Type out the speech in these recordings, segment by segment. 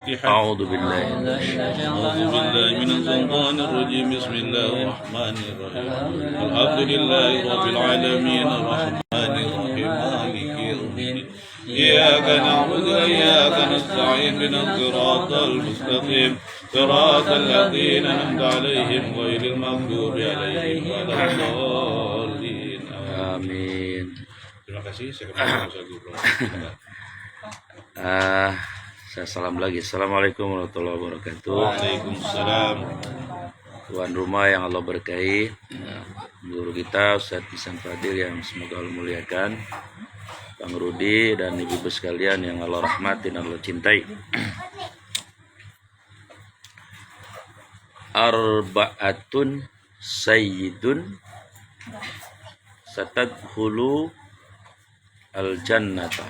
الفاتحة. أعوذ بالله أعوذ بالله من الشيطان الرجيم. بسم الله الرحمن الرحيم. الحمد لله رب العالمين الرحمن الرحيم مالك يوم الدين. إياك نعبد وإياك نستعين اهدنا الصراط المستقيم صراط الذين أنعمت عليهم غير المغضوب عليهم ولا الضالين. Amin. Terima kasih. Saya kembali. Saya salam lagi. Assalamualaikum warahmatullahi wabarakatuh. Waalaikumsalam. Tuan rumah yang Allah berkahi, guru kita Ustaz Ihsan Fadil yang semoga Allah muliakan, Bang Rudi dan ibu-ibu sekalian yang Allah rahmati dan Allah cintai. Arba'atun sayyidun satadkhulu al-jannata.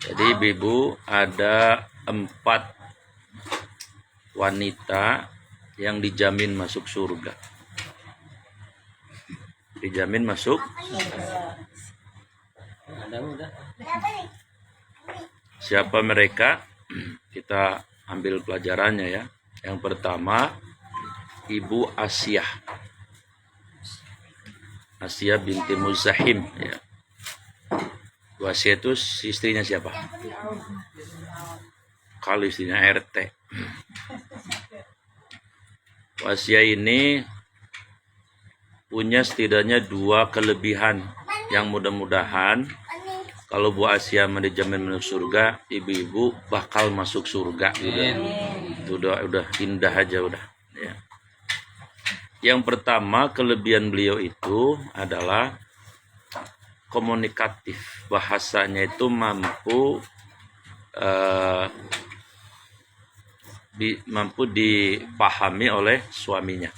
Jadi ibu, ada 4 wanita yang dijamin masuk surga. Dijamin masuk. Siapa mereka? Kita ambil pelajarannya ya. Yang pertama, Ibu Asiyah. Asiyah binti Muzahim ya. Bu Asiyah itu istrinya siapa? Kalau istrinya RT. Bu Asiyah ini punya setidaknya 2 kelebihan yang mudah-mudahan kalau Bu Asiyah dijamin masuk surga, ibu-ibu bakal masuk surga. Itu udah indah aja udah. Ya. Yang pertama, kelebihan beliau itu adalah komunikatif. Bahasanya itu mampu dipahami oleh suaminya.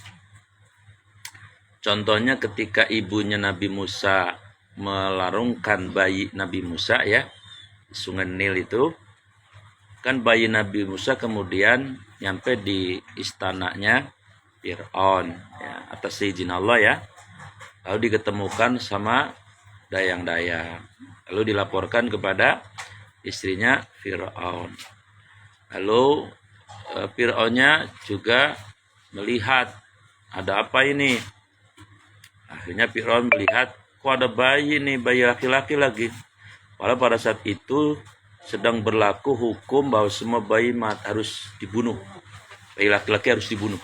Contohnya ketika ibunya Nabi Musa melarungkan bayi Nabi Musa ya, Sungai Nil itu, kan bayi Nabi Musa kemudian nyampe di istananya Fir'aun ya, atas izin Allah ya. Lalu diketemukan sama dayang-dayang. Lalu dilaporkan kepada istrinya Fir'aun. Lalu Fir'aunnya juga melihat ada apa ini. Akhirnya Fir'aun melihat kok ada bayi nih, bayi laki-laki lagi. Padahal pada saat itu sedang berlaku hukum bahwa semua bayi harus dibunuh. Bayi laki-laki harus dibunuh.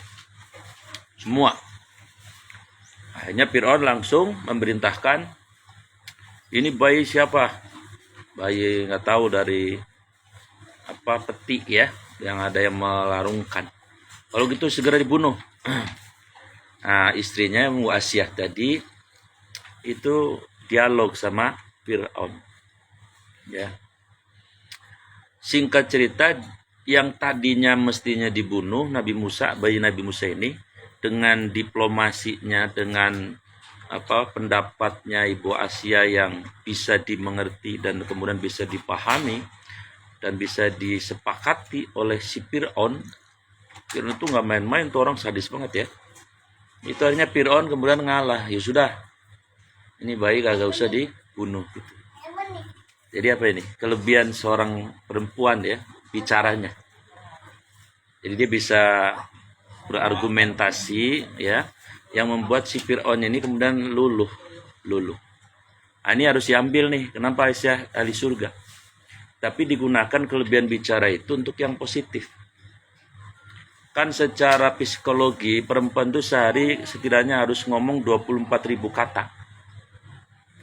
Semua. Akhirnya Fir'aun langsung memerintahkan, ini bayi siapa? Bayi nggak tahu dari apa peti ya, yang ada yang melarungkan. Kalau gitu segera dibunuh. Nah, istrinya Bu Asiyah tadi itu dialog sama Fir'aun. Ya. Singkat cerita, yang tadinya mestinya dibunuh Nabi Musa, bayi Nabi Musa ini, dengan diplomasinya, dengan pendapatnya Ibu Asiyah yang bisa dimengerti dan kemudian bisa dipahami dan bisa disepakati oleh si Fir'aun. Fir'aun itu nggak main-main, tuh orang sadis banget ya. Itu akhirnya Fir'aun kemudian ngalah. Ya sudah, ini bayi kagak usah dibunuh gitu. Jadi apa ini? Kelebihan seorang perempuan ya, bicaranya. Jadi dia bisa berargumentasi ya, yang membuat si Fir'aun ini kemudian luluh. Nah, ini harus diambil nih, kenapa Aisyah ahli surga. Tapi digunakan kelebihan bicara itu untuk yang positif. Kan secara psikologi perempuan itu sehari setidaknya harus ngomong 24.000 kata.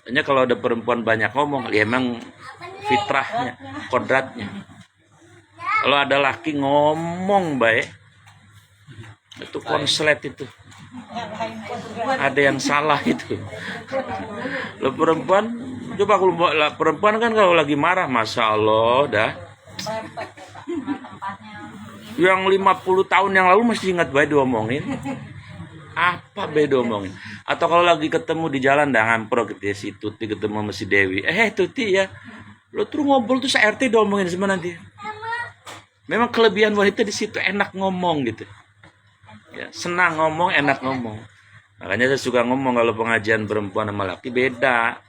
Hanya kalau ada perempuan banyak ngomong, ya emang fitrahnya, kodratnya. Kalau ada laki ngomong baik, itu konslet itu. Ada yang salah itu. Lo perempuan, coba kalau perempuan kan kalau lagi marah, Masya Allah dah. Yang 50 tahun yang lalu masih ingat baik diomongin. Apa beda omongin? Atau kalau lagi ketemu di jalan dah ngampro gitu ya, si Tuti ketemu sama si Dewi. Tuti ya, lo terus ngobrol tuh se-RT diomongin semua nanti. Memang kelebihan wanita di situ, enak ngomong gitu. Ya, senang ngomong, enak ngomong. Makanya saya suka ngomong kalau pengajian perempuan sama laki beda.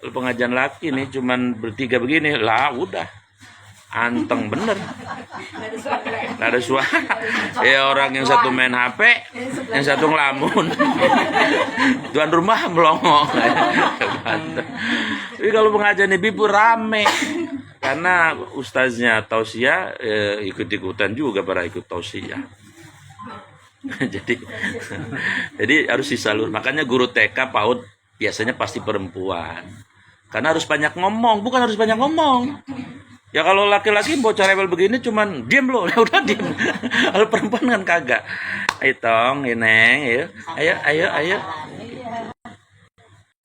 Kalau pengajian laki nih cuman bertiga begini, lah udah. Anteng bener. Nggak ada suara. Ya orang yang satu main HP, yang satu ngelamun. Tuan rumah melongo. Tapi kalau pengajian ibu rame. Karena ustaznya tausiah ikut-ikutan juga para ikut tausiah. jadi harus disalur. Makanya guru TK PAUD biasanya pasti perempuan. Karena harus banyak ngomong, bukan harus banyak ngomong. Ya kalau laki-laki bocah rebel begini cuman diem loh, ya udah diem. Kalau perempuan kan kagak. Ayo tong, Neng, ayo.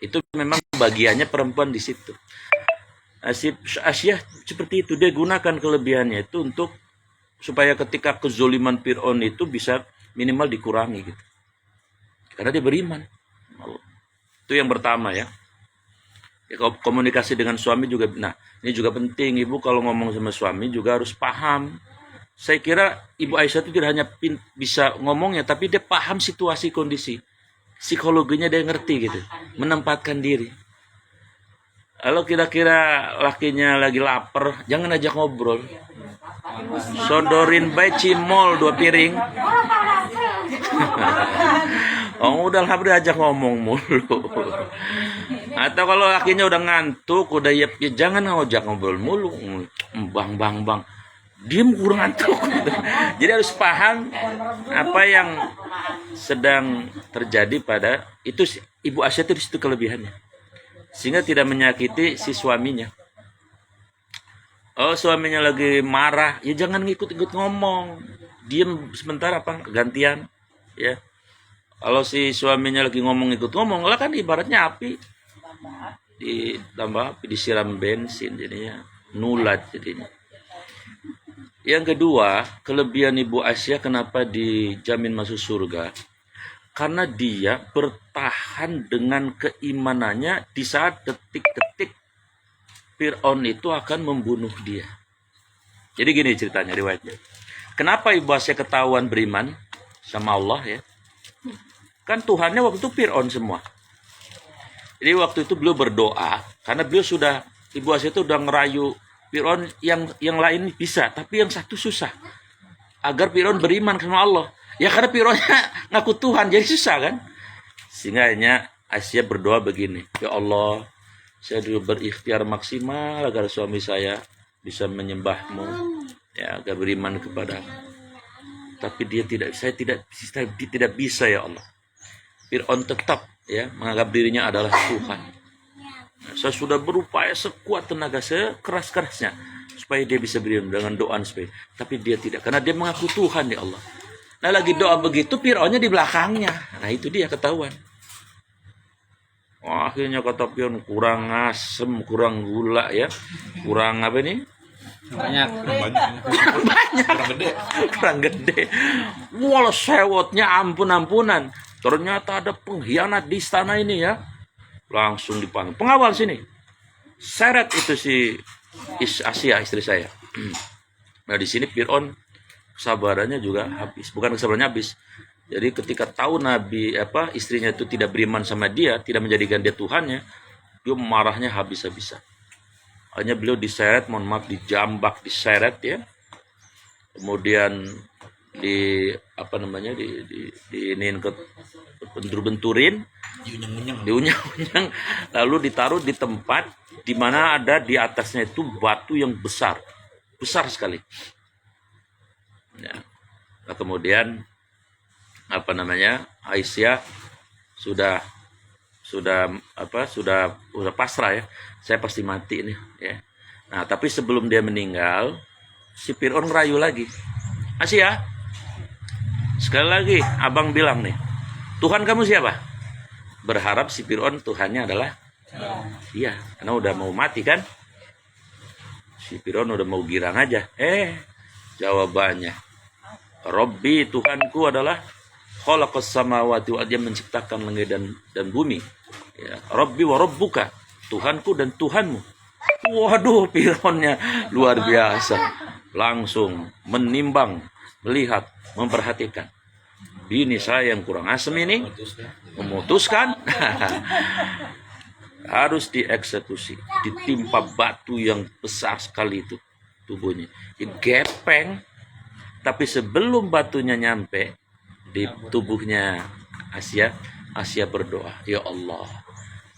Itu memang bagiannya perempuan di situ. Asia seperti itu, dia gunakan kelebihannya itu untuk supaya ketika kezoliman Fir'aun itu bisa minimal dikurangi gitu. Karena dia beriman. Itu yang pertama ya. Komunikasi dengan suami juga. Nah, ini juga penting. Ibu kalau ngomong sama suami juga harus paham. Saya kira Ibu Aisyah itu tidak hanya bisa ngomongnya, tapi dia paham situasi kondisi. Psikologinya dia ngerti gitu. Menempatkan diri. Kalau kira-kira lakinya lagi lapar, jangan ajak ngobrol. Sodorin bae cimol 2 piring. Oh udah lah ajak ngomong mulu. Atau kalau lakinya udah ngantuk, udah ya jangan ngajak ngobrol mulu. Bang. Diem kurang ngantuk. Jadi harus paham apa yang sedang terjadi pada itu. Ibu Aisyah itu di situ kelebihannya. Sehingga tidak menyakiti si suaminya. Oh suaminya lagi marah, ya jangan ngikut-ikut ngomong. Diem sebentar apa gantian ya. Kalau si suaminya lagi ngomong ikut ngomong, lah kan ibaratnya api ditambah api disiram bensin jadinya nulat jadinya. Yang kedua, kelebihan Ibu Aisyah kenapa dijamin masuk surga? Karena dia bertahan dengan keimanannya di saat detik-detik Fir'aun itu akan membunuh dia. Jadi gini ceritanya riwayatnya. Kenapa Ibu Aisyah ketahuan beriman sama Allah ya? Kan Tuhannya waktu itu Fir'aun semua. Jadi waktu itu beliau berdoa karena beliau sudah Ibu Aisyah itu udah ngerayu Fir'aun yang lain bisa, tapi yang satu susah. Agar Fir'aun beriman sama Allah. Ya karena Fir'aunnya ngaku Tuhan jadi susah kan? Sehingga Aisyah berdoa begini, ya Allah, saya dulu berikhtiar maksimal agar suami saya bisa menyembahmu, ya agar beriman kepada. Tapi saya tidak bisa ya Allah. Fir'aun tetap ya menganggap dirinya adalah Tuhan. Nah, saya sudah berupaya sekuat tenaga, sekeras-kerasnya supaya dia bisa beriman dengan doa supaya. Tapi dia tidak, karena dia mengaku Tuhan ya Allah. Nah lagi doa begitu Fir'aunnya di belakangnya. Nah itu dia ketahuan. Wah, akhirnya kata Fir'aun kurang asem, kurang gula ya, kurang apa ini? Banyak. Kurang gede. Wah sewotnya ampun-ampunan. Ternyata ada pengkhianat di istana ini ya. Langsung dipanggil. Pengawal sini. Seret itu si Asia istri saya. Nah di sini Fir'aun kesabarannya juga habis. Bukan kesabarannya habis. Jadi ketika tahu istrinya itu tidak beriman sama dia, tidak menjadikan dia Tuhannya, dia marahnya habis-habisan. Hanya beliau diseret, mohon maaf, dijambak, diseret ya. Kemudian benturin, diunyang-unyang, lalu ditaruh di tempat di mana ada di atasnya itu batu yang besar sekali. Ya. Nah, kemudian Aisyah sudah pasrah ya. Saya pasti mati nih ya. Nah, tapi sebelum dia meninggal, si Fir'aun ngerayu lagi. Aisyah, sekali lagi abang bilang nih, Tuhan kamu siapa? Berharap si Fir'aun Tuhannya adalah iya, karena udah mau mati kan. Si Fir'aun udah mau girang aja. Jawabannya, Robbi, Tuhanku adalah khalaqas samawati wal ardi, menciptakan langit dan bumi. Ya, Robbi wa rabbuka, Tuhanku dan Tuhanmu. Waduh, Fir'aunnya luar biasa. Langsung menimbang, melihat, memperhatikan. Ini saya yang kurang asem ini, memutuskan harus dieksekusi, ditimpa batu yang besar sekali itu. tubuhnya. Gepeng, tapi sebelum batunya nyampe di tubuhnya Asia berdoa, ya Allah,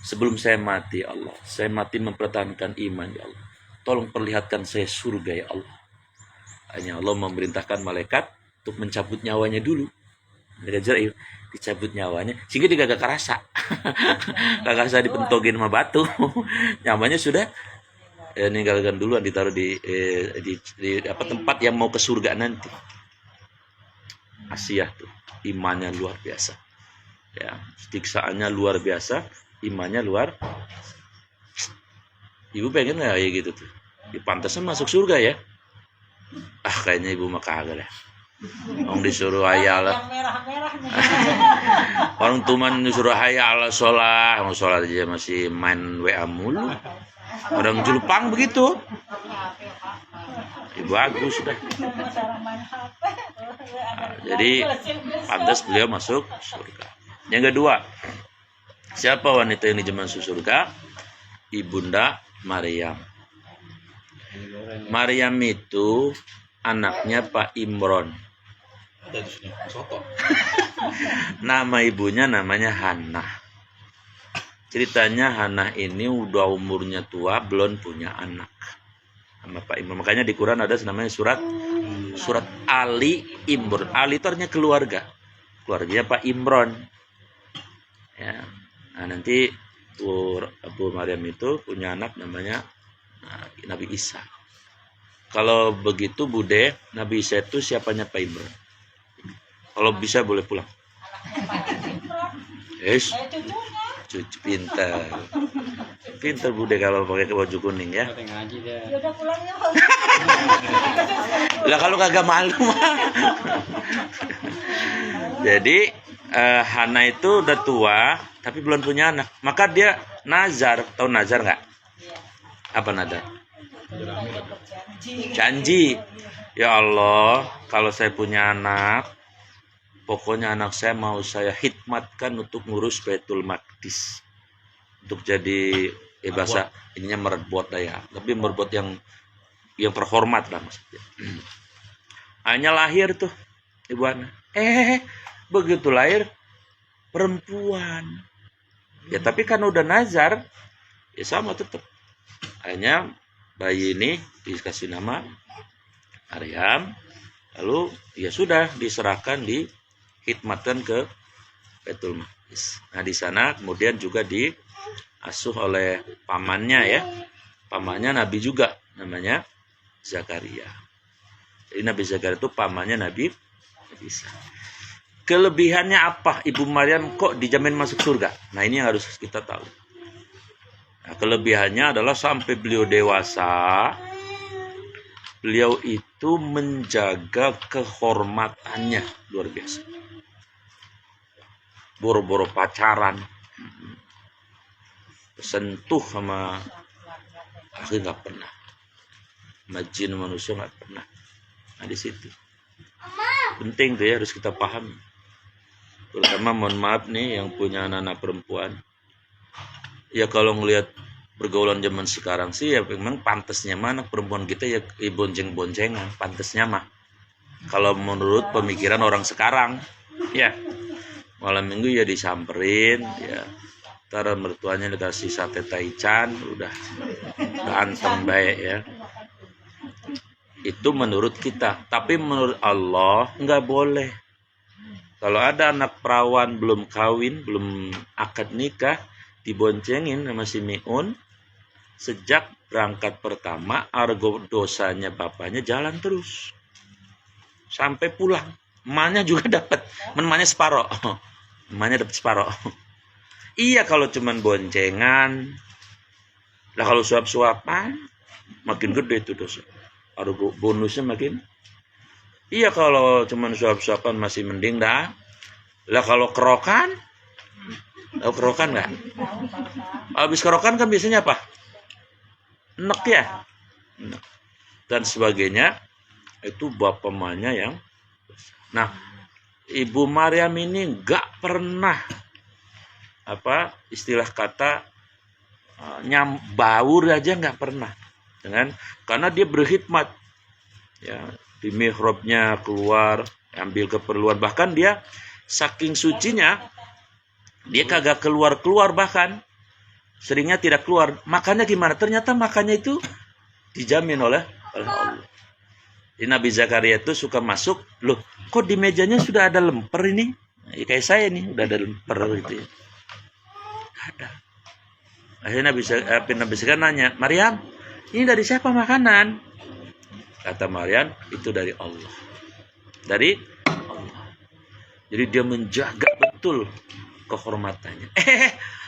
sebelum saya mati, ya Allah, saya mati mempertahankan iman, ya Allah, tolong perlihatkan saya surga, ya Allah. Hanya Allah memerintahkan malaikat untuk mencabut nyawanya dulu. Israel dicabut nyawanya sehingga dia gak kerasa. Gak kerasa dipentogin sama batu. Nyawanya sudah ninggalkan duluan, ditaruh di tempat yang mau ke surga nanti. Asia tuh imannya luar biasa. Ya, siksaannya luar biasa, imannya luar. Ibu pengen nggak kayak gitu tuh? Pantasnya masuk surga ya? Kayaknya ibu mah kagak lah. Orang disuruh hayal. Orang tuman disuruh hayal sholat, mau sholat aja masih main WA mulu. Orang Jepang begitu. Bagus sudah. Jadi pantas beliau masuk surga. Yang kedua, siapa wanita yang dimasuk surga? Ibunda Maryam. Maryam itu anaknya Pak Imron. Nama ibunya namanya Hannah. Ceritanya Hannah ini udah umurnya tua, belum punya anak. Sama Pak Imron. Makanya di Quran ada namanya surat Ali Imron. Ali itu artinya keluarga. Keluarganya Pak Imron. Ya. Nah, nanti Abu Maryam itu punya anak namanya Nabi Isa. Kalau begitu Bude, Nabi Isa itu siapanya Pak Imron? Kalau bisa boleh pulang. Yes. Cucu pintar. Pintar Bude kalau pakai baju kuning ya. Udah pulang ya. Lah kalau kagak malu mah. Jadi Hana itu udah tua tapi belum punya anak. Maka dia nazar. Tahu nazar nggak? Apa nazar? Janji. Ya Allah, kalau saya punya anak, pokoknya anak saya mau saya khidmatkan untuk ngurus Baitul Maqdis. Untuk jadi bahasa ininya merebut ya. Tapi merebut yang terhormat lah maksudnya. Hanya lahir tuh ibu anak. Begitu lahir perempuan. Ya tapi kan udah nazar, ya sama tetap. Hanya bayi ini dikasih nama Maryam, lalu ya sudah diserahkan, dihikmatkan ke Baitul Maqdis. Nah di sana kemudian juga diasuh oleh pamannya ya, pamannya Nabi juga namanya Zakaria. Jadi Nabi Zakaria itu pamannya Nabi Isa. Kelebihannya apa Ibu Maryam kok dijamin masuk surga? Nah ini yang harus kita tahu. Nah, kelebihannya adalah sampai beliau dewasa, beliau itu menjaga kehormatannya luar biasa. Boro-boro pacaran, sentuh sama akhirnya nggak pernah. Majin manusia nggak pernah. Nah di situ penting tuh ya, harus kita paham. Terutama mohon maaf nih yang punya anak-anak perempuan. Ya kalau ngelihat pergaulan zaman sekarang sih ya memang pantasnya mana perempuan kita ya bonceng-boncengan, pantasnya mah. Kalau menurut pemikiran orang sekarang, ya malam minggu ya disamperin, ya ntar mertuanya dikasih sate taichan, udah anteng baik ya. Itu menurut kita, tapi menurut Allah nggak boleh. Kalau ada anak perawan belum kawin, belum akad nikah, diboncengin sama si Miun, sejak berangkat pertama, argo dosanya bapaknya jalan terus. Sampai pulang. Emaknya juga dapat. Emaknya separoh. Emaknya dapat separoh. Iya kalau cuman boncengan. Lah kalau suap-suapan, makin gede itu dosa. Argo bonusnya makin. Iya kalau cuman suap-suapan masih mending dah. Lah kalau kerokan, tahu kerokan nggak? Habis kerokan kan biasanya apa? Nek ya, nek. Dan sebagainya. Itu bapak emaknya yang. Nah, Ibu Maryam ini nggak pernah istilah kata baur aja nggak pernah. karena dia berkhidmat ya, di mihrabnya keluar ambil keperluan, bahkan dia saking sucinya dia kagak keluar bahkan seringnya tidak keluar. Makannya gimana? Ternyata makannya itu dijamin oleh Allah. Jadi Nabi Zakaria itu suka masuk, loh kok di mejanya sudah ada lemper ini? Ya, kayak saya nih udah ada lemper gitu ya. Ada. Akhirnya Nabi Zakaria nanya, Maryam, ini dari siapa makanan? Kata Maryam, itu dari Allah. Dari Allah. Jadi dia menjaga betul kehormatannya.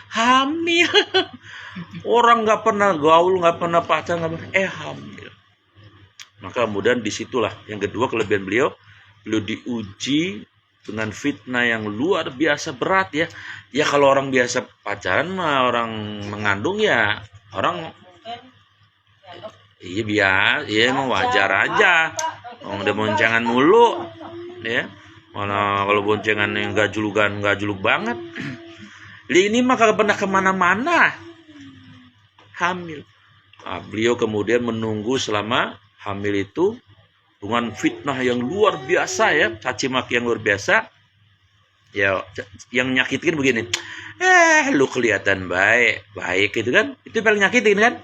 Hamil. Orang nggak pernah gaul, nggak pernah pacaran, hamil. Maka kemudian disitulah yang kedua kelebihan beliau diuji dengan fitnah yang luar biasa berat ya. Ya kalau orang biasa pacaran mah orang mengandung ya orang iya biasa, iya emang wajar aja. Orang udah boncengan mulu, ya. Mana kalau boncengan yang nggak juluk banget. Ini mah kagak pernah kemana-mana, hamil. Nah, beliau kemudian menunggu selama hamil itu dengan fitnah yang luar biasa ya, caci maki yang luar biasa. Ya, yang nyakitin begini, lu kelihatan baik gitu kan? Itu paling nyakitin kan?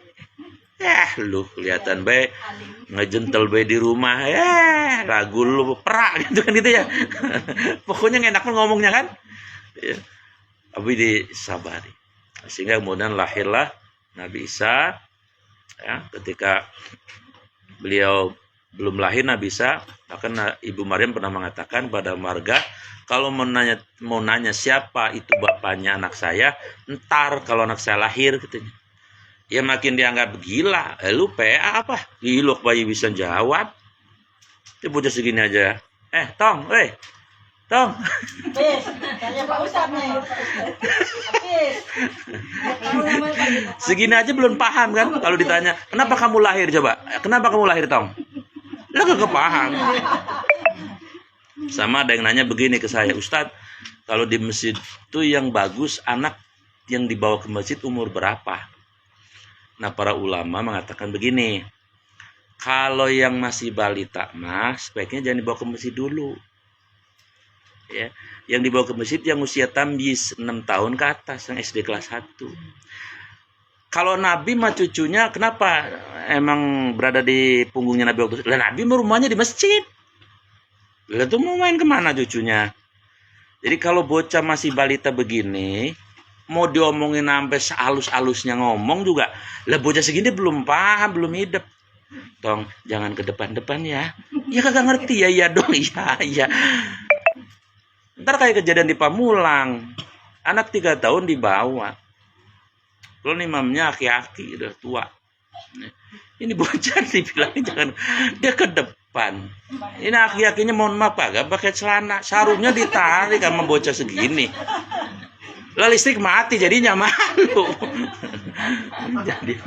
Lu kelihatan baik, ngejentel baik di rumah, ragu lu perak gitu kan gitu ya. Pokoknya enak ngomongnya kan. Ya. Tapi disabari. Sehingga kemudian lahirlah Nabi Isa. Ya, ketika beliau belum lahir Nabi Isa, bahkan Ibu Maryam pernah mengatakan pada warga, kalau mau nanya siapa itu bapaknya anak saya, ntar kalau anak saya lahir katanya. Ya makin dianggap gila. Lu PA apa? Gila bayi bisa jawab. Dia bocah segini aja. Tong. Tanya Pak Ustadz nih. Segini aja belum paham kan? Kalau ditanya, kenapa kamu lahir coba? Kenapa kamu lahir, Tong? Lah gak paham. Sama ada yang nanya begini ke saya, Ustadz, kalau di masjid itu yang bagus anak yang dibawa ke masjid umur berapa? Nah, para ulama mengatakan begini, kalau yang masih balita mas, sebaiknya jangan dibawa ke masjid dulu. Ya, yang dibawa ke masjid yang usia tamyiz 6 tahun ke atas, yang SD kelas 1. Kalau Nabi mah cucunya kenapa emang berada di punggungnya Nabi waktu itu? Lah Nabi rumahnya di masjid. Lah tuh mau main kemana cucunya? Jadi kalau bocah masih balita begini, mau diomongin sampai sehalus-halusnya ngomong juga, lah bocah segini belum paham, belum hidup. Tong, jangan ke depan-depan ya. Ya kagak ngerti ya, iya dong, iya. Ntar kayak kejadian di Pamulang, anak 3 tahun dibawa. Lalu imamnya aki-aki, udah tua. Ini bocah dibilangin jangan, dia ke depan. Ini aki-akinya mohon maaf kagak pakai celana, sarungnya ditarik sama bocah segini. Lah listrik mati jadinya malu. Jadi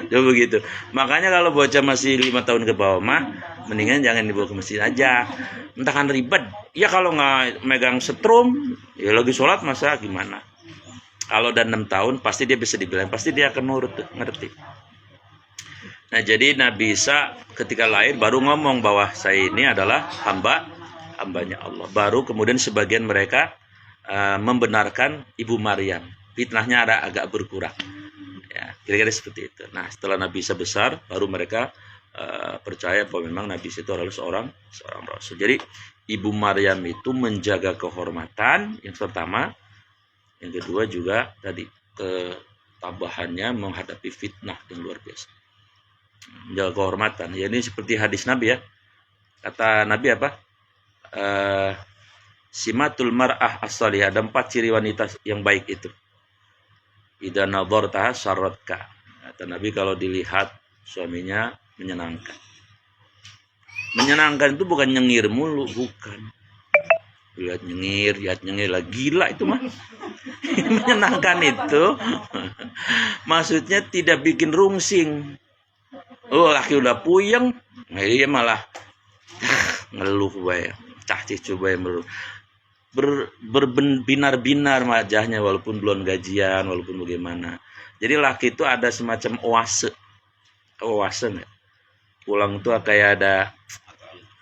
begitu. Makanya kalau bocah masih 5 tahun ke bawah mah mendingan jangan dibawa ke masjid aja. Entahkan ribet. Ya kalau nggak megang setrum, ya lagi sholat masa gimana? Kalau udah 6 tahun pasti dia bisa dibilang, pasti dia akan nurut, ngerti. Nah jadi Nabi Isa ketika lahir baru ngomong bahwa saya ini adalah hambanya Allah. Baru kemudian sebagian mereka membenarkan Ibu Maryam. Fitnahnya ada agak berkurang. Ya, kira-kira seperti itu. Nah setelah Nabi Isa besar, baru mereka percaya bahwa memang Nabi Isa itu adalah seorang Rasul. Jadi Ibu Maryam itu menjaga kehormatan yang pertama. Yang kedua juga tadi ketabahannya menghadapi fitnah yang luar biasa. Menjaga kehormatan. Ya ini seperti hadis Nabi ya. Kata Nabi apa? Simatul mar'ah as-salihah. Ada 4 ciri wanita yang baik itu. Idza nadhartaha syarratka. Kata Nabi kalau dilihat suaminya menyenangkan. Menyenangkan itu bukan nyengir mulu, bukan. Lihat nyengir lah, gila itu mah. Menyenangkan itu maksudnya tidak bikin rungsing. Oh laki udah puyeng, nah, dia malah ngeluh bae, cicu bae berbinar-binar wajahnya walaupun belum gajian, walaupun bagaimana. Jadi laki itu ada semacam oase. wawasan ya. Pulang tuh kayak ada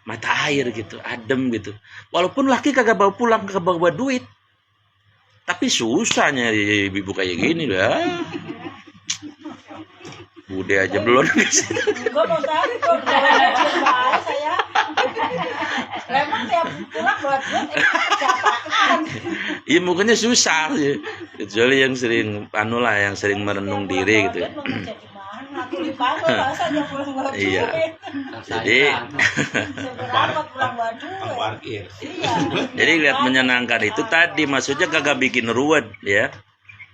mata air gitu, adem gitu. Walaupun laki kagak bawa pulang, kagak bawa duit. Tapi susah nyari ibu kayak gini dah. Bude aja belum. Gua mau tahu kok bahas saya. Memang tiap pulang buat siapa? Iya mukanya susah ya. Kecuali yang sering lah, yang sering merenung diri gitu. Iya. Jadi jadi lihat menyenangkan itu tadi, maksudnya kagak bikin ruwet ya.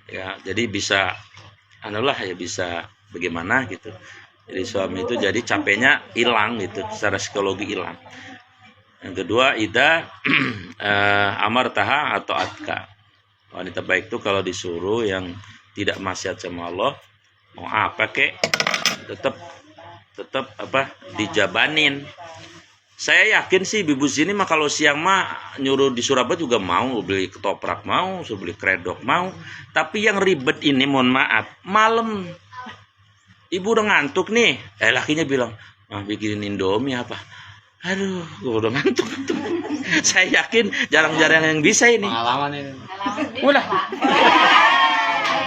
Ya, jadi bisa ya bisa bagaimana gitu. Jadi suami itu jadi capeknya hilang gitu, secara psikologi hilang. Yang kedua, ida amar taha atau atka. Wanita baik itu kalau disuruh yang tidak maksiat sama Allah, mau apa kek, tetap dijabanin. Saya yakin sih ibu sini mah kalau siang mah nyuruh di Surabaya juga mau, beli ketoprak mau, suruh beli kredok mau. Tapi yang ribet ini, mohon maaf, malam ibu udah ngantuk nih, lakinya bilang, bikinin Indomie apa? Aduh, gue udah ngantuk. Saya yakin jarang-jarang yang bisa ini. Pengalaman ini. Udah.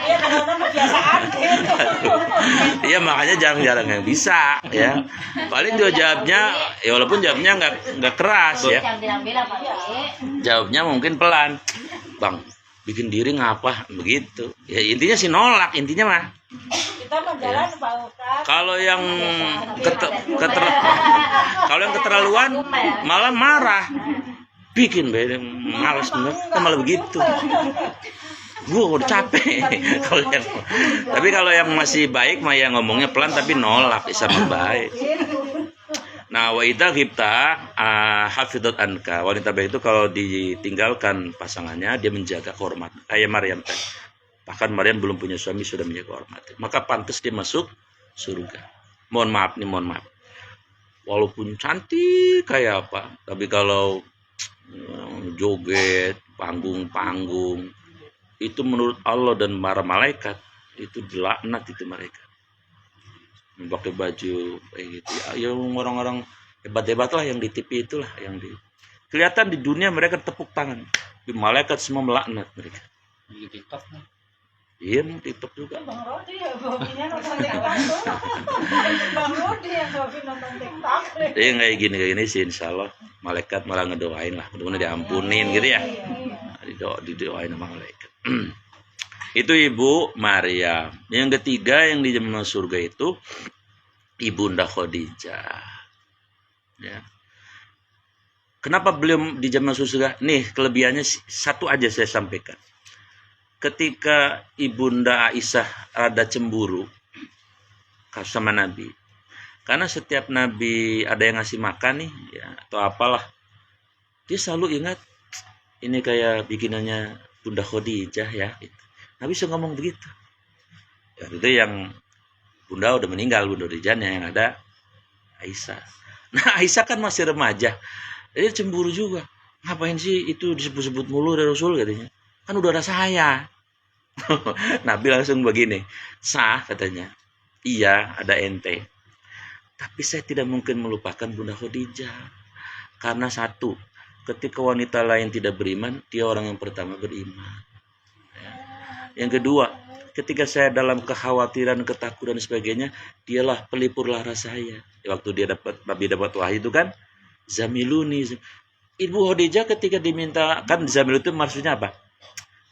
Iya, kadang-kadang kebiasaan gitu. Iya, makanya jarang-jarang yang bisa ya. Paling dia jawabnya, ya walaupun jawabnya nggak keras ya. Jawabnya mungkin pelan. Bang, bikin diri ngapa begitu. Ya intinya sih nolak, intinya mah. Kita mau jalan Pak Ustaz. Kalau yang kalau yang keterlaluan malah marah. Bikin malas bener, malah begitu. Gue udah capek. Tapi kalau yang masih baik mah yang ngomongnya pelan tapi nolak sama baik. Nah, wa idza ghibta hafidhat anka. Wanita baik itu kalau ditinggalkan pasangannya dia menjaga kehormatan. Kayak Maryam tadi. Bahkan Maryam belum punya suami sudah menjaga kehormatan. Maka pantas dia masuk surga. Mohon maaf. Walaupun cantik kayak apa, tapi kalau joget, panggung itu menurut Allah dan para malaikat itu dilaknat itu mereka. Pakai baju kayak gitu. Ya orang-orang hebat-hebat lah yang di TV itulah yang kelihatan di dunia mereka tepuk tangan. Di malaikat semua melaknat mereka. Di TikTok nih. Iya, TikTok juga. Bang Rodi ya, hobinya nonton TikTok. Bang Rodi yang hobi nonton TikTok. Jadi kayak gini sih insya Allah malaikat malah ngedoain lah, mudah-mudahan diampunin gitu ya. Didoain sama malaikat. Itu Ibu Maryam. Yang ketiga yang di zaman surga itu Ibunda Khadijah. Ya. Kenapa beliau di zaman surga? Nih kelebihannya satu aja saya sampaikan. Ketika Ibunda Aisyah rada cemburu sama Nabi, karena setiap Nabi ada yang ngasih makan nih ya, atau apalah, dia selalu ingat ini kayak bikinannya Bunda Khadijah ya gitu. Nabi bisa ngomong begitu ya, itu yang Bunda udah meninggal, Bunda Khadijahnya, yang ada Aisyah. Nah Aisyah kan masih remaja, jadi cemburu juga. Ngapain sih itu disebut-sebut mulu dari Rasul katanya, kan udah ada saya. Nabi langsung begini, sah katanya, iya ada ente, tapi saya tidak mungkin melupakan Bunda Khadijah. Karena satu, ketika wanita lain tidak beriman, dia orang yang pertama beriman ya. Yang kedua, ketika saya dalam kekhawatiran, ketakutan dan sebagainya, dialah pelipur lara saya. Waktu Nabi dapat wahyu itu kan, zamiluni. Ibu Khadijah ketika diminta, kan zamil itu maksudnya apa?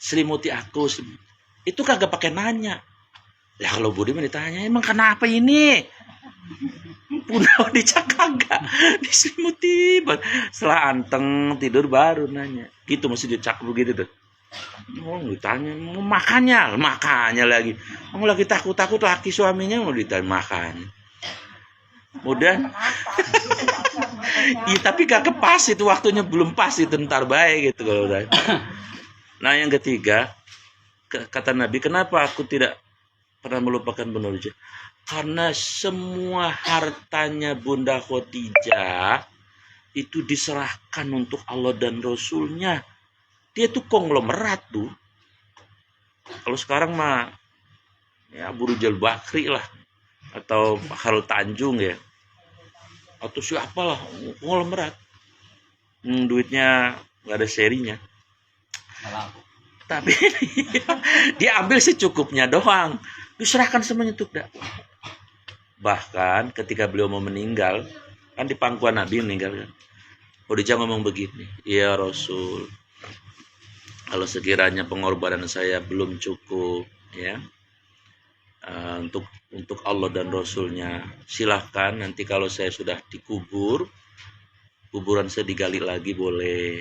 Selimuti aku. Itu kagak pakai nanya. Ya kalau Budi ditanya, emang kenapa ini? Bunda Khadijah kagak diselimuti. Setelah anteng tidur baru nanya. Gitu mesti dicak begitu tuh. Oh ditanya, mau makannya lagi. Mau lagi takut laki suaminya mau ditanya makannya. Udah. Iya tapi kagak pas itu waktunya, belum pas itu, ntar baik gitu kalau udah. Nah yang ketiga, kata Nabi, kenapa aku tidak pernah melupakan Bunda Khadijah? Karena semua hartanya Bunda Khadijah itu diserahkan untuk Allah dan Rasulnya. Dia tuh konglomerat tuh. Kalau sekarang mah ya Abu Rijal Bakri lah. atau Harul Tanjung ya, atau siapalah konglomerat, duitnya nggak ada serinya, tapi dia ambil secukupnya doang, diserahkan semuanya untuk dakwah. Bahkan ketika beliau mau meninggal, kan di pangkuan Nabi meninggal kan, Khadijah ngomong begini, ya Rasul, kalau sekiranya pengorbanan saya belum cukup ya, untuk Allah dan Rasulnya, silahkan nanti kalau saya sudah dikubur, kuburan saya digali lagi boleh,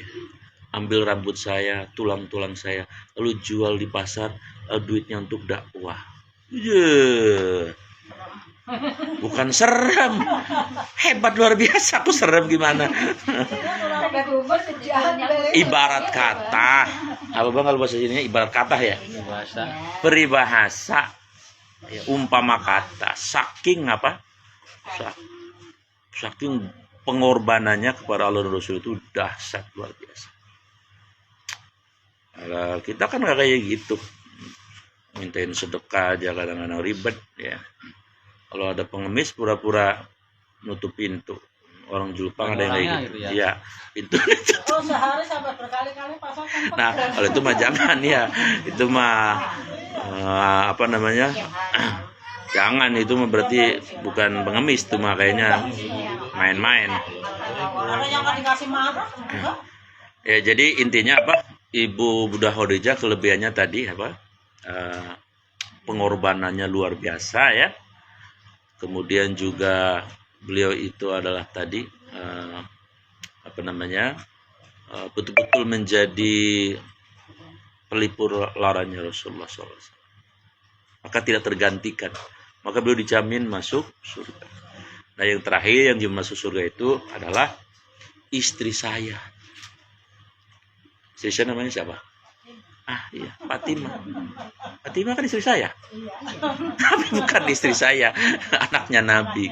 ambil rambut saya, tulang-tulang saya, lalu jual di pasar, duitnya untuk dakwah. Bukan serem, hebat luar biasa. Aku serem gimana? Ibarat kata, apa bang kalau bahasa sini ibarat kata ya? Peribahasa, ya, umpama kata, saking apa? Saking pengorbanannya kepada Allah dan Rasul itu dahsyat luar biasa. Nah, kita kan nggak kayak gitu, mintain sedekah aja kadang-kadang ribet ya. Kalau ada pengemis pura-pura nutup pintu. Orang Jepang ada yang kayak gitu. Iya, pintu. Oh, sehari sampai berkali-kali pasang. Nah, kalau itu mah jangan ya. Itu mah apa namanya? Jangan, itu mah berarti bukan pengemis, itu mah kayaknya main-main. Orang yang nggak dikasih marah. Ya, jadi intinya apa? Ibu Bunda Khadijah kelebihannya tadi apa? Pengorbanannya luar biasa ya. Kemudian juga beliau itu adalah tadi apa namanya, betul-betul menjadi pelipur laranya Rasulullah SAW. Maka tidak tergantikan. Maka beliau dijamin masuk surga. Nah, yang terakhir yang masuk surga itu adalah istri saya. Istri saya namanya siapa? Iya, Fatimah. Fatimah kan istri saya. Tapi bukan istri saya, anaknya Nabi.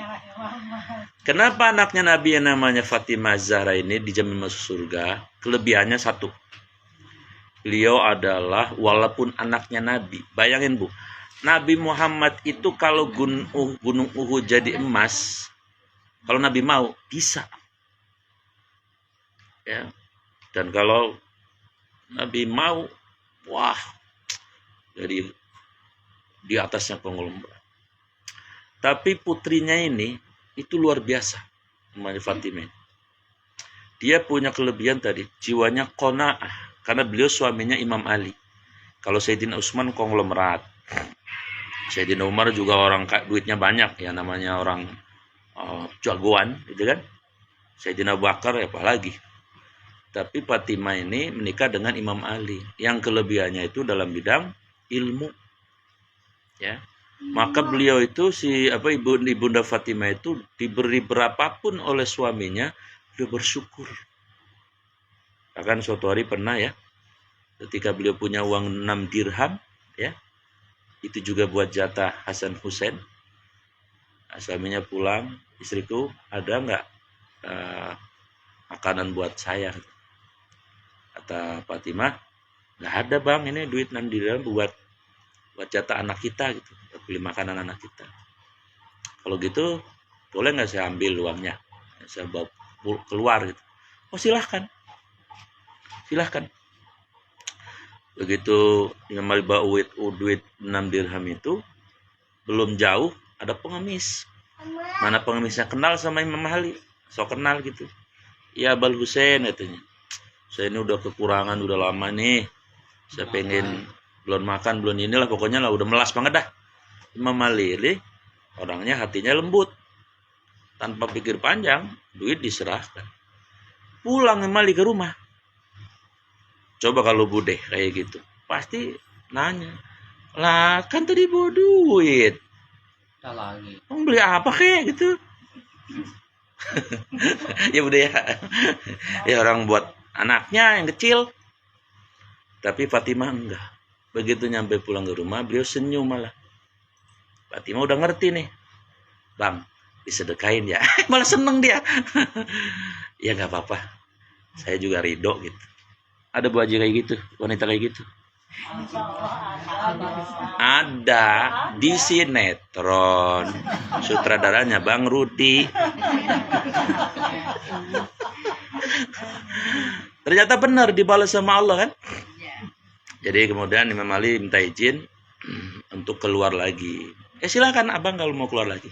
Kenapa anaknya Nabi yang namanya Fatimah Zahra ini dijamin masuk surga? Kelebihannya satu. Beliau adalah walaupun anaknya Nabi. Bayangin Bu, Nabi Muhammad itu kalau gunung Uhud jadi emas, kalau Nabi mau bisa. Ya. Dan kalau Nabi mau, wah, jadi di atasnya konglomerat. Tapi putrinya ini itu luar biasa, namanya Fatimah. Dia punya kelebihan tadi, jiwanya qanaah, karena beliau suaminya Imam Ali. Kalau Sayyidina Utsman konglomerat, Sayyidina Umar juga orang duitnya banyak, ya namanya orang jagoan, gitu kan. Sayyidina Abu Bakar ya apalagi. Tapi Fatimah ini menikah dengan Imam Ali, yang kelebihannya itu dalam bidang ilmu, ya. Maka beliau itu ibunda Fatimah itu diberi berapapun oleh suaminya, dia bersyukur. Bahkan suatu hari pernah ya, ketika beliau punya uang 6 dirham, ya, itu juga buat jatah Hasan Hussein. Suaminya pulang, istriku ada nggak makanan buat saya? Kata Fatimah, nggak ada bang, ini duit 6 dirham buat jatah anak kita gitu, beli makanan anak kita. Kalau gitu boleh nggak saya ambil uangnya, saya bawa keluar gitu. Oh silahkan. Begitu Imam Ali bawa duit 6 dirham itu, belum jauh ada pengemis. Mana pengemisnya kenal sama Imam Ali, so kenal gitu. Ya Abul Husain katanya, saya ini udah kekurangan, udah lama nih, saya pengen belum makan, belum inilah, pokoknya lah udah melas banget dah. Imam Ali ini orangnya hatinya lembut, tanpa pikir panjang, duit diserahkan. Pulang Imam Ali ke rumah. Coba kalau Bude kayak gitu, pasti nanya, lah kan tadi bawa duit, mau beli apa kayak gitu. Ya Bude ya, ya orang buat anaknya yang kecil. Tapi Fatimah enggak. Begitu nyampe pulang ke rumah, beliau senyum malah. Fatimah udah ngerti nih, bang, disedekain ya. Malah seneng dia. Ya nggak apa-apa, saya juga ridho gitu. Ada Bu Haji kayak gitu, wanita kayak gitu. Insya Allah Ada di sinetron. Sutradaranya Bang Rudi. Ternyata benar dibalas sama Allah kan. Jadi kemudian Imam Ali minta izin untuk keluar lagi. Silakan abang kalau mau keluar lagi.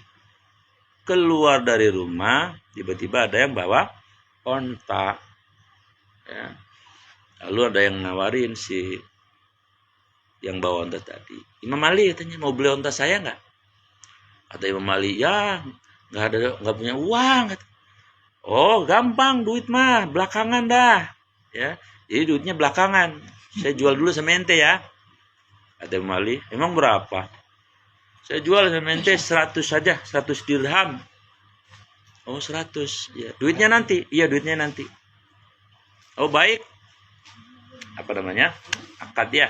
Keluar dari rumah, tiba-tiba ada yang bawa onta. Ya. Lalu ada yang nawarin si yang bawa onta tadi. Imam Ali katanya, mau beli onta saya nggak? Kata Imam Ali, ya nggak punya uang. Oh gampang, duit mah belakangan dah. Ya, jadi duitnya belakangan. Saya jual dulu sama ente ya. Kata Imam Ali, emang berapa? Saya jual sama ente 100 saja, 100 dirham. Oh 100, ya. Duitnya nanti, iya duitnya nanti. Oh baik. Apa namanya? Akad ya.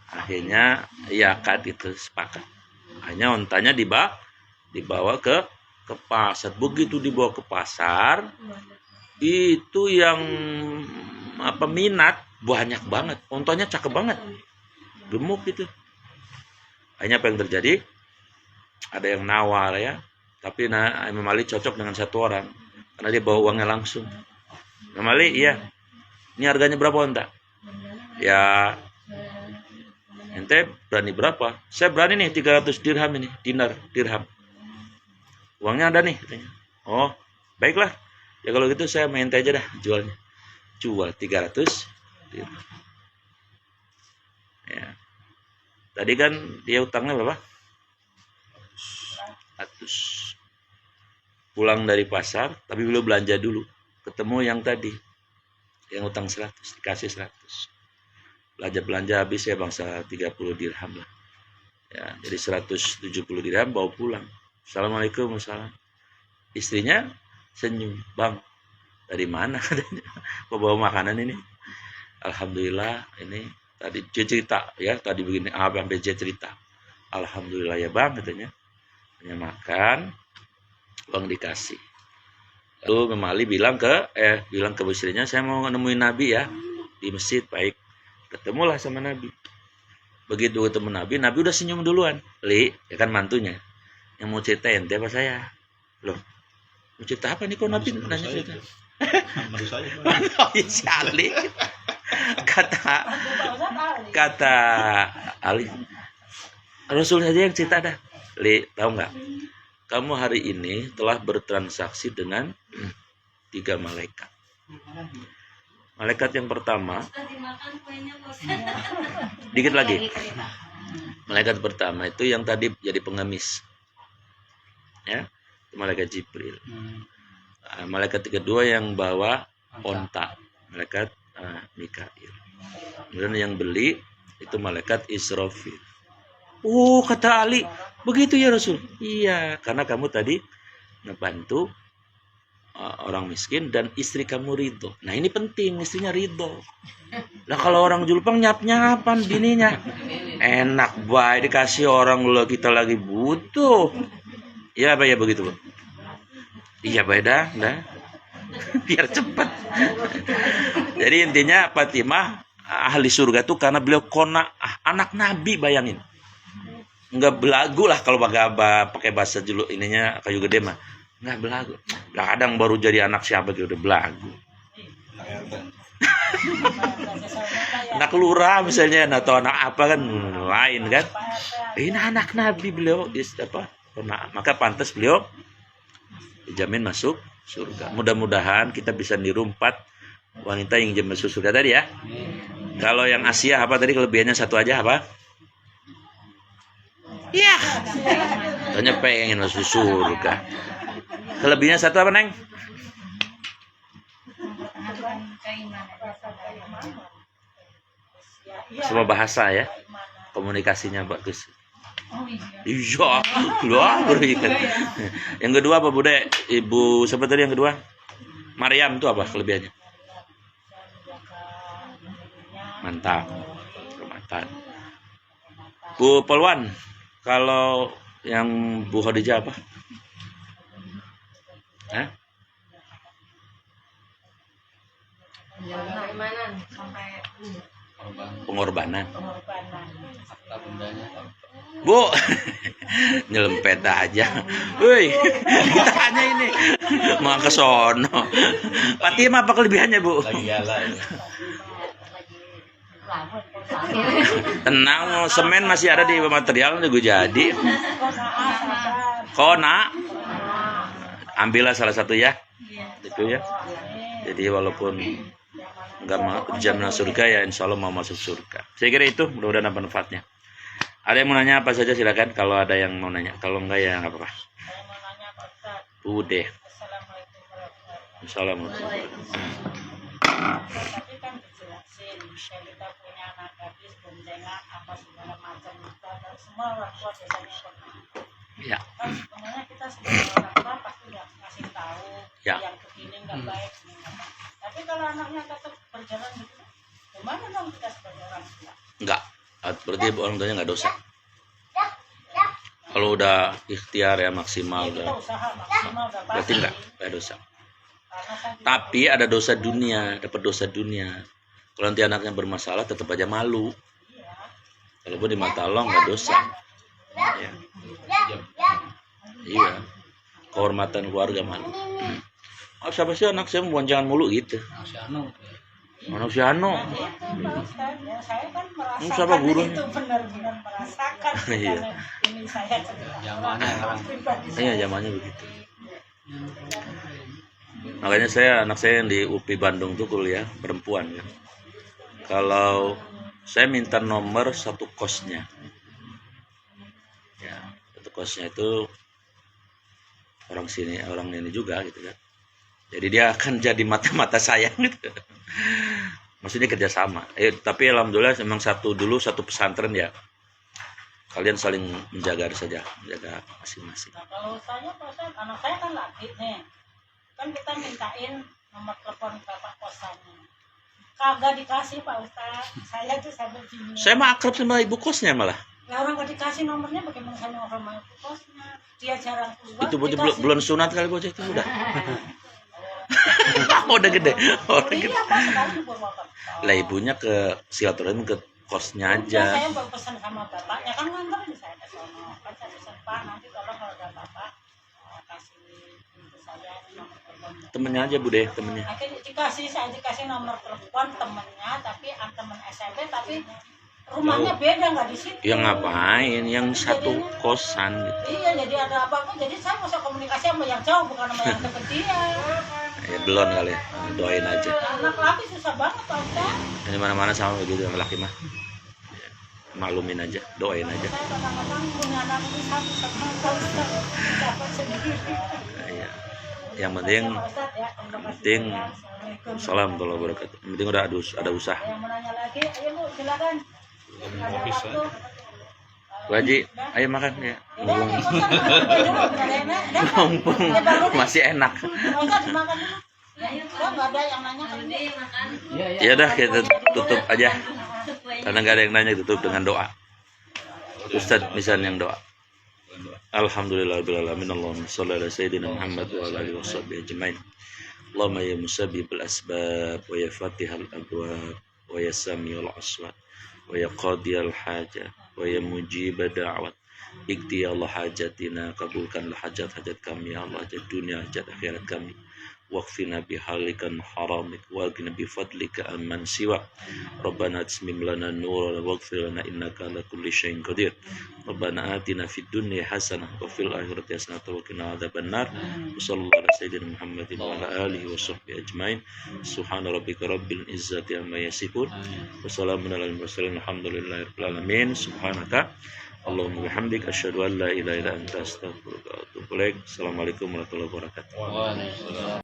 Akhirnya ya akad itu sepakat. Hanya ontanya dibawa ke pasar. Begitu dibawa ke pasar, itu yang minat banyak banget. Ontanya cakep banget. Gemuk gitu. Hanya apa yang terjadi? Ada yang nawar ya. Tapi Imam Ali cocok dengan satu orang. Karena dia bawa uangnya langsung. Imam Ali, iya. Ini harganya berapa onta? Ya, ente berani berapa? Saya berani nih 300 dirham ini. Dirham. Uangnya ada nih katanya. Oh, baiklah. Ya kalau gitu saya main ente aja dah jualnya. Jual 300 dirham. Ya. Tadi kan dia utangnya berapa? 100. Pulang dari pasar, tapi belum belanja dulu. Ketemu yang tadi, yang utang 100, dikasih 100. Belanja habis ya bangsa 30 dirham lah. Ya, jadi 170 dirham bawa pulang. Assalamualaikum, assalam. Istrinya senyum, bang, dari mana katanya? Kok bawa makanan ini? Alhamdulillah, ini tadi dia cerita ya, tadi begini abang BJ cerita. Alhamdulillah ya bang katanya. Hanya makan, uang dikasih. Lalu Imam Ali bilang ke istrinya, saya mau nemuin Nabi ya di masjid. Baik, ketemulah sama Nabi. Begitu ketemu Nabi udah senyum duluan. Li, ya kan mantunya. Yang mau cerita ente apa saya? Loh, mau cerita apa nih kok Nabi nanya cerita? Menurut saya. Oh, si Ali. Kata Ali, Rasul saja yang cerita dah. Li, tahu nggak? Kamu hari ini telah bertransaksi dengan 3 malaikat. Malaikat yang pertama, dikit lagi. Malaikat pertama itu yang tadi jadi pengemis, ya, itu malaikat Jibril. Malaikat kedua yang bawa onta, malaikat Mikail. Kemudian yang beli itu malaikat Israfil. Oh, kata Ali, begitu ya Rasul? Iya, karena kamu tadi ngebantu orang miskin dan istri kamu ridho. Nah ini penting, istrinya ridho. Nah kalau orang Julpang nyap-nyapan bininya, enak baik dikasih orang kita lagi butuh. Ya ya begitu Bang. Iya beda, dah. Biar cepat. Jadi intinya Fatimah ahli surga tuh karena beliau anak Nabi, bayangin. Enggak belagu lah kalau pakai bahasa dulu ininya kayu gede mah. Enggak belagu. Kadang baru jadi anak siapa gitu udah belagu. Anak lurah misalnya atau anak apa kan lain kan. Ini anak Nabi beliau maka pantas beliau dijamin masuk surga. Mudah-mudahan kita bisa niru 4 wanita yang jamin masuk surga tadi ya. Kalau yang Asia apa tadi kelebihannya satu aja apa? Iya. Tanya pengen masuk surga. Kelebihannya satu apa, Neng? Semua bahasa ya. Komunikasinya bagus. Iya, luar biasa. Yang kedua apa, Bude? Ibu siapa tadi yang kedua? Maryam itu apa kelebihannya? Mantap. Mantap. Bu Polwan, kalau yang Bu Khadijah apa? Pengorbanan. Pengorbanan. Bu, nyelempet aja. Woi, kita hanya ini mau ke sono. Pak Tim apa kelebihannya, Bu? Lagi jalan. Tenang, semen masih ada di material juga jadi. Kona, ambillah salah satu ya. Itu ya. Jadi walaupun nggak mau jaminan surga ya, insya Allah mau masuk surga. Saya kira itu, mudah-mudahan ada manfaatnya. Ada yang mau nanya apa saja silakan. Kalau ada yang mau nanya, kalau enggak ya nggak apa-apa. Saya mau nanya Pak Ustadz. Udah. Assalamualaikum warahmatullahi Assalamualaikum. wabarakatuh. Tadi kan dijelasin, kayak kita punya anak gadis, boncengan, apa segala macam kita, dan semua orang tua biasanya pernah. Ya. Kan sebenarnya kita sebagai orang tua pasti udah ngasih tahu Ya. yang begini nggak baik, ini nggak baik. Tapi kalau anaknya tetap berjalan begitu, gimana dong kita sebagai orang tua? Enggak. Berarti orang tuanya nggak dosa. Kalau udah ikhtiar ya maksimal Ya, kita udah. usaha maksimal udah Berarti pasti. enggak dosa. Karena kan kita Tapi ada dosa dunia, dapat dosa dunia. Kalau nanti anaknya bermasalah tetap aja malu. iya. Walaupun di mata Allah nggak dosa. Ya. Iya. Kehormatan keluarga malu. Oh, siapa sih anak saya memboncangan mulu gitu. Anak si Ano. Nah, itu Pak Ustadz, ya, saya kan merasakan Siapa gurunya? itu benar-benar merasakan Iya. bukan ini saya cerita. Zamannya orang Pribadi Iya, saya. zamannya begitu. Makanya anak saya yang di UPI Bandung tuh kuliah perempuan kan. Kalau saya minta nomor satu kosnya, ya satu kosnya itu orang sini, orang ini juga gitu kan. Jadi dia akan jadi mata-mata saya gitu. Maksudnya kerjasama. Tapi alhamdulillah memang satu pesantren ya. Kalian saling menjaga saja, menjaga masing-masing. Nah, kalau saya Pak Ustadz, anak saya kan laki nih. Kan kita mintain nomor telepon bapak kosannya. Kagak dikasih Pak Ustadz. Saya tuh sampai bingung. Saya mah akrab sama ibu kosnya malah. Nah, orang gak dikasih nomornya bagaimana saya ngobrol sama ibu kosnya? Dia jarang keluar. Itu bocah dikasih. belum sunat kali bocah itu udah. Udah gede. Udah gede. Iya Pak, sekali di Purwokerto. Lah ibunya ke silaturahim ke kosnya Udah, aja. saya baru pesan sama bapaknya kan nganterin saya ke sono. Kan saya pesan Pak, nanti tolong kalau ada bapak kasih itu saya nomor telepon. Temennya aja Bu deh, temennya. Akhirnya saya dikasih nomor telepon temennya, tapi temen SMP, tapi rumahnya beda nggak di situ. Ya ngapain? Yang satu kosan gitu. Iya, jadi ada apa-apa. Jadi saya masa komunikasi sama yang jauh bukan sama yang deket dia. Ya belum kali. Doain aja. Anak laki susah banget Pak Ustadz. Ini mana-mana sama begitu yang laki mah. Ya, maklumin aja, doain aja. Saya kadang-kadang punya anak ini satu sama Pak Ustadz. Dapat sendiri. Ya. Yang penting salam warahmatullahi wabarakatuh. Yang penting udah ada usaha. Yang mau nanya lagi, ayo Bu, silakan. Ada waktu. Bu Haji, ayo makan ya. Udah, ya, Pak Ustadz, makan dulu, biar enak. Udah, Pak. Mumpung Eh, baru nih. masih enak. Pak Ustadz, dimakan dulu. Udah, nggak ada yang nanya kan? Ya udah kita tutup aja. Karena nggak ada yang nanya, tutup dengan doa. Ustadz misalnya yang doa. Alhamdulillahirabbil alamin. Allahumma shalli ala sayyidina Muhammad wa ala alihi washabbihi ajmain. Allahumma ya musabbibal asbab wa ya fatihal abwab wa ya samiul aswat wa ya qadiyal hajat wa ya mujibad da'wat. Ikti ya Allah hajatina, kabulkanlah hajat-hajat kami ya Allah, hajat dunia, hajat akhirat kami. Waqfina bihalikan haramik waqina bifadlika amman siwa. Rabbana atsmim lana nuran waghfir lana innaka ala kulli syai'in qadir. Rabbana atina fid dunya hasanah wa fil akhirati hasanah wa qina adzabannar. Wassallallahu ala sayyidina Muhammadin wa ala alihi washabbihi ajmain. Subhana rabbika rabbil izzati amma yasifun. Wassalamun alal mursalin alhamdulillahi rabbil alamin. Subhanaka Allahumma bihamdik asyhadu an la ilaha illa anta astaghfiruka wa atubu ilaik. Assalamualaikum warahmatullahi wabarakatuh. Waalaikumsalam.